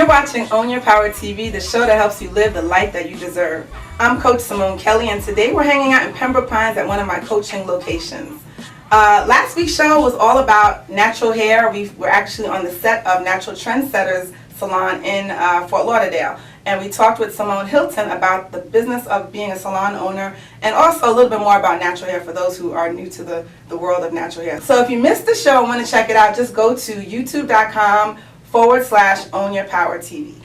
You're watching Own Your Power TV, the show that helps you live the life that you deserve. I'm Coach Simone Kelly, and today we're hanging out in Pembroke Pines at one of my coaching locations. Last week's show was all about natural hair. We're actually on the set of Natural Trendsetters Salon in Fort Lauderdale. And we talked with Simone Hilton about the business of being a salon owner and also a little bit more about natural hair for those who are new to the world of natural hair. So if you missed the show and want to check it out, just go to youtube.com/Own Your Power TV.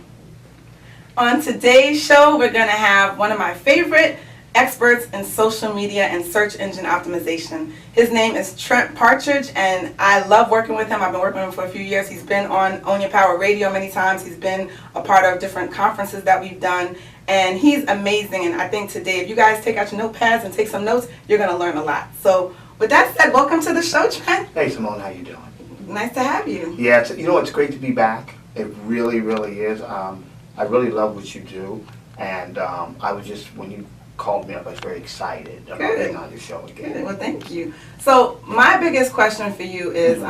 On today's show, we're going to have one of my favorite experts in social media and search engine optimization. His name is Trent Partridge, and I love working with him. I've been working with him for a few years. He's been on Own Your Power Radio many times. He's been a part of different conferences that we've done, and he's amazing. And I think today, if you guys take out your notepads and take some notes, you're going to learn a lot. So with that said, welcome to the show, Trent. Hey, Simone, how you doing? Nice to have you. Yeah, it's great to be back. It really, really is. I really love what you do, and I was just, when you called me up, I was very excited about being on your show again. Good. Well, thank you. So my biggest question for you is,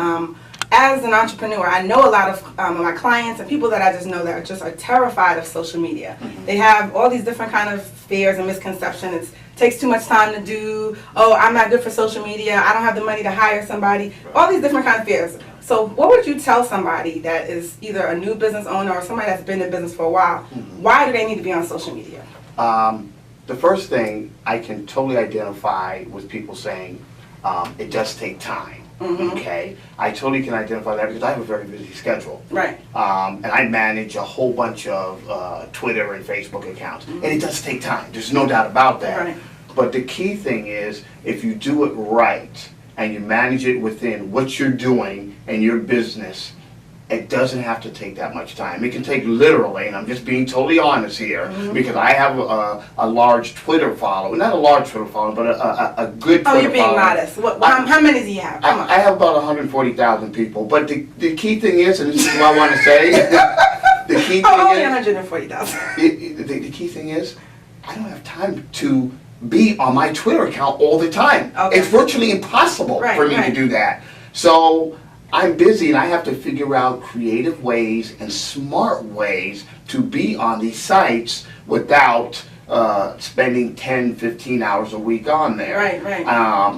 as an entrepreneur, I know a lot of my clients and people that I just know that are terrified of social media. They have all these different kind of fears and misconceptions. It takes too much time to do. Oh, I'm not good for social media. I don't have the money to hire somebody. All these different kind of fears. So what would you tell somebody that is either a new business owner or somebody that's been in business for a while? Why do they need to be on social media? The first thing I can totally identify with people saying it does take time. Okay, I totally can identify that because I have a very busy schedule. Right. And I manage a whole bunch of Twitter and Facebook accounts, and it does take time. There's no doubt about that. Right. But the key thing is, if you do it right and you manage it within what you're doing and your business, it doesn't have to take that much time. It can take literally, and I'm just being totally honest here, because I have a large Twitter following, not a large Twitter following, but a good Twitter following. Oh, you're being modest. How many do you have? Come on. I have about 140,000 people, but the key thing is, and this is what I want to say, the key thing only is, 140,000. the key thing is, I don't have time to be on my Twitter account all the time. Okay. It's virtually impossible for me to do that. So I'm busy and I have to figure out creative ways and smart ways to be on these sites without spending 10, 15 hours a week on there. Right.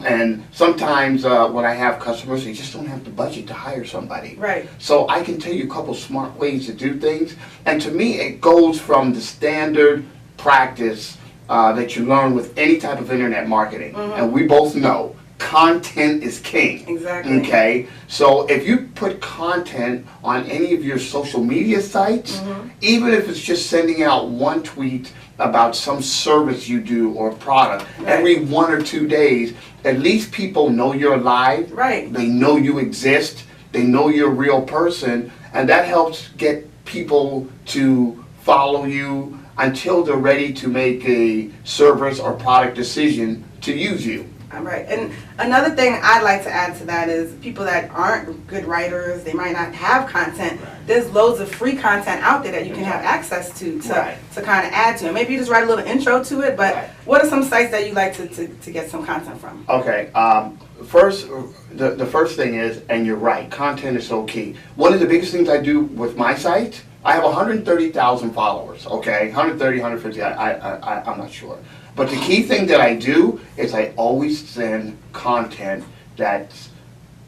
And sometimes when I have customers, they just don't have the budget to hire somebody. Right. So I can tell you a couple smart ways to do things. And to me, it goes from the standard practice that you learn with any type of internet marketing. And we both know content is king. Exactly. Okay? So if you put content on any of your social media sites, even if it's just sending out one tweet about some service you do or product every 1 or 2 days, at least people know you're alive. Right. They know you exist. They know you're a real person. And that helps get people to follow you until they're ready to make a service or product decision to use you. Right. And another thing I'd like to add to that is people that aren't good writers, they might not have content. There's loads of free content out there that you can have access to kind of add to it. Maybe you just write a little intro to it, but what are some sites that you like to get some content from? Okay. First, the first thing is, and you're right, content is so key. One of the biggest things I do with my site, I have 130,000 followers, okay? 130, 150, I'm not sure. But the key thing that I do is I always send content that's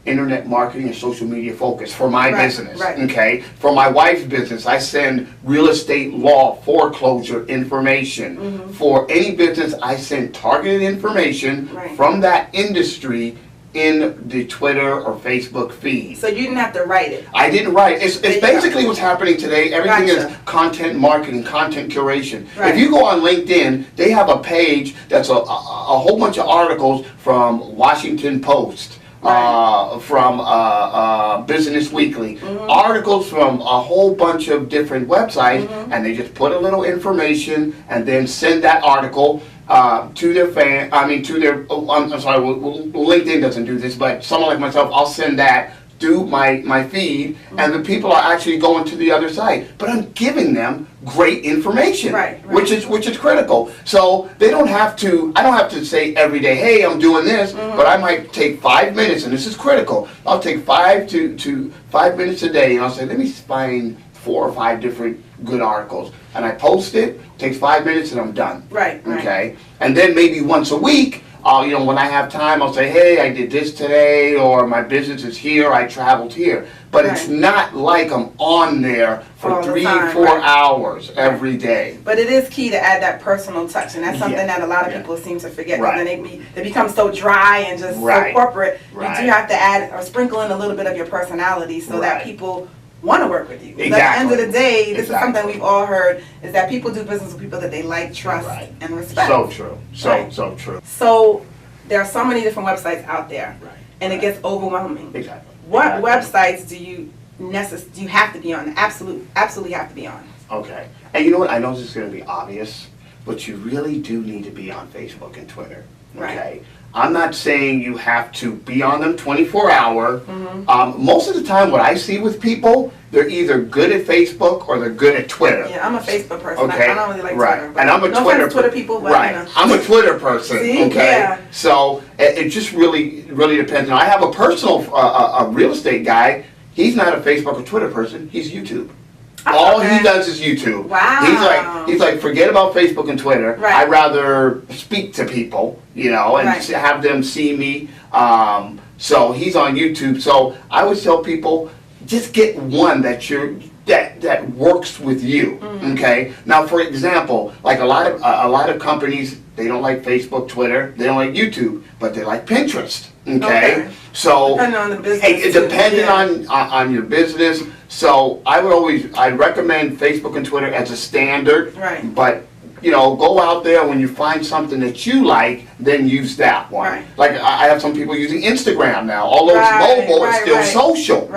internet marketing and social media focused for my business, okay? For my wife's business, I send real estate law foreclosure information. For any business, I send targeted information from that industry in the Twitter or Facebook feed. So you didn't have to write it? I didn't write. It's basically what's happening today. Everything is content marketing, content curation. If you go on LinkedIn, they have a page that's a whole bunch of articles from Washington Post, from Business Weekly, articles from a whole bunch of different websites, and they just put a little information and then send that article to their I'm sorry, LinkedIn doesn't do this, but someone like myself, I'll send that through my feed, and the people are actually going to the other side. But I'm giving them great information, which is critical. So they don't have to. I don't have to say every day, "Hey, I'm doing this," but I might take 5 minutes, and this is critical. I'll take 5 minutes a day, and I'll say, "Let me find 4 or 5 different good articles. And I post it, takes 5 minutes and I'm done. Right. Okay? And then maybe once a week, when I have time, I'll say, hey, I did this today, or my business is here, I traveled here. But it's not like I'm on there for all 3, the time, 4 hours every day. But it is key to add that personal touch, and that's something that a lot of people seem to forget. Because then they become so dry and just so corporate. You do have to add or sprinkle in a little bit of your personality so that people want to work with you. Exactly. At the end of the day, this is something we've all heard, is that people do business with people that they like, trust, and respect. So true. So true. So there are so many different websites out there, and it gets overwhelming. Exactly. What websites do you have to be on? Absolutely have to be on. Okay. And you know what? I know this is going to be obvious, but you really do need to be on Facebook and Twitter. Okay. Right. I'm not saying you have to be on them 24-hour. Most of the time, what I see with people, they're either good at Facebook or they're good at Twitter. Yeah, I'm a Facebook person. Okay. I don't really like Twitter. And I'm a Twitter people. But, I'm a Twitter person. See? Okay. Yeah. So it just really depends. Now I have a personal a real estate guy. He's not a Facebook or Twitter person. He's YouTube. All he does is YouTube. Wow. He's like, forget about Facebook and Twitter. I'd rather speak to people, and have them see me. So he's on YouTube. So I would tell people, just get one that works with you. Okay. Now, for example, like a lot of companies, they don't like Facebook, Twitter, they don't like YouTube, but they like Pinterest. Okay. So depending on the business. Depending on your business. So I'd recommend Facebook and Twitter as a standard. Right. But go out there when you find something that you like, then use that one. Right. Like I have some people using Instagram now. Although it's mobile, it's still social.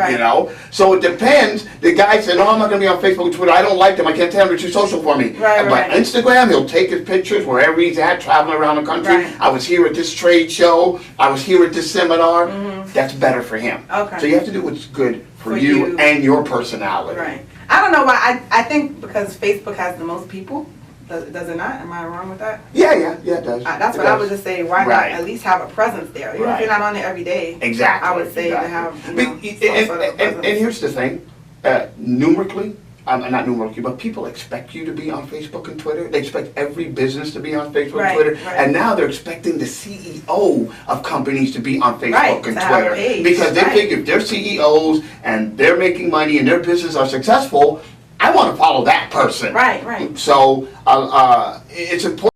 So it depends. The guy said, "No, I'm not going to be on Facebook and Twitter. I don't like them. I can't tell them they're too social for me." But Instagram, he'll take his pictures wherever he's at, traveling around the country. I was here at this trade show. I was here at this seminar. That's better for him. Okay. So you have to do what's good for you and your personality. Right. I don't know why. I think because Facebook has the most people. Does it not? Am I wrong with that? Yeah, it does. That's what I would just say. Why not at least have a presence there? Even if you're not on there every day. Exactly. I would say to have. And here's the thing, numerically, not numerically, but people expect you to be on Facebook and Twitter. They expect every business to be on Facebook and Twitter, and now they're expecting the CEO of companies to be on Facebook and Twitter because they think if they're CEOs and they're making money and their business are successful, I want to follow that person. Right. So it's important.